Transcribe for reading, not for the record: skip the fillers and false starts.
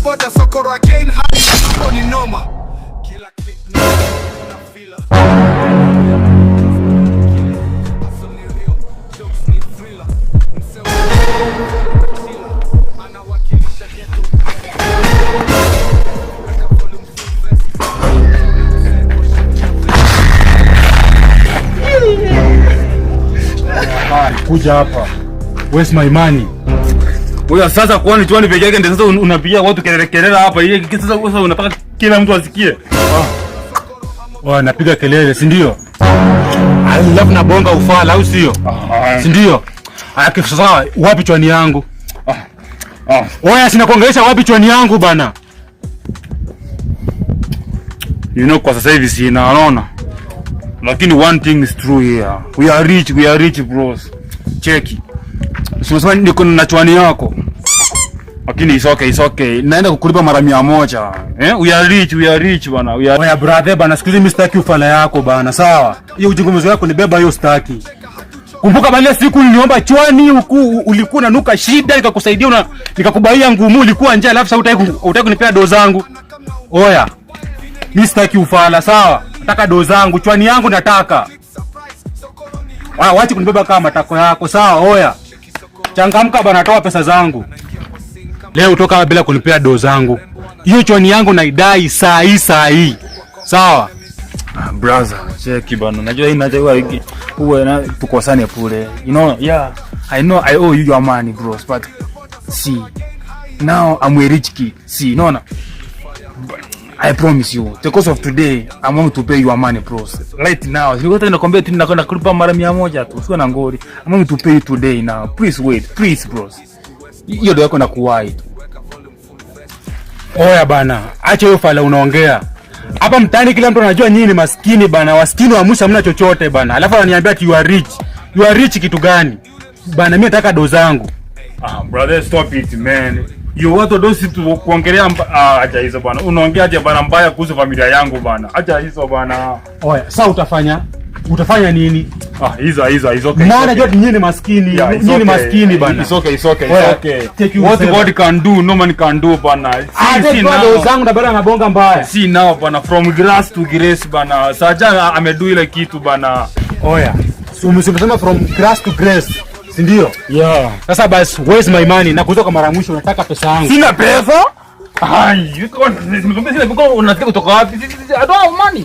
boda sokoro again hadi hapo ni noma. Kila click na feel kuja hapa. Where's my money? Wewe sasa kwani tuani peke yake ndio sasa unapigia watu kelele hapa. Hii sasa unapaka kila mtu asikie. Napiga kelele, si ndio? Alafu na bonga ufala au sio? Si ndio? Sasa wapi chwani yangu? Oya, sina kuongelesha wapi chwani yangu bana. You know kwa sasa hivi sina unaona. Lakini one thing is true here. We are rich bros. Cheki. Sasa niko na chwani yako. Lakini it's okay. Naenda kukulipa mara 100. We are rich bana. Oya brother bana, siku hizi mimi sitaki ufala yako bana, sawa? Hiyo ujingomezo yako ni beba hiyo staki. Kumbuka bale siku niliomba chwani huku ulikuwa unanuka shida nikakusaidia nikakubaia ngumu ulikuwa njaa alafu sasa utaki kunipea dozo zangu. Oya. Mimi sitaki ufala, sawa? Nataka dozo zangu, chwani yangu nataka. Wacha kunibeba kama matako yako, sawa? Oya. Changamka bana, toa pesa zangu. Leo utoka bila kunipea dozo zangu. Hiyo chwani yangu naidai saa hii. Sawa? Brother, cheki bana. Najua hii najua uwe na tukosane pule. You know, yeah. I know I owe you your money, bros, but see. Now I'm a rich kid. See, no. I promise you, the course of today, I'm going to pay your money, bros. Right now, you got to nakwambia tu nakwenda kulipa mara 100 tu. Sio na ngori. I'm going to pay you today now. Please wait, please, bros. Hiyo ndio yako na kuwai. Oya bana, acha hiyo fala unaongea. Hapa mtaani kila mtu anajua nyinyi ni maskini bana. Waskini wa mwisho hamna chochote bana. Alafu ananiambia ati you are rich. You are rich kitu gani? Bana mimi nataka dozo zangu. Brother, stop it man. You want to sit kuongelea acha hizo bana. Unaongea aje bana mbaya kuhusu familia yangu bana. Acha hizo bana. Oya, sasa utafanya nini? Hizo okay. Maana najua nyinyi ni maskini. Nyinyi ni maskini bana. It's okay. What God can do, no man can do bana. See dozo zangu na bado anabonga mbaya. See now bana, from grass to grace bana. Saja amedu ile kitu bana. Oya. So umesema from grass to grace. Si ndio? Yeah. Sasa basi where's my money? Na kutoka mara mwisho nataka pesa yangu. Sina pesa? Ai, unataka kutoka wapi? I don't have money.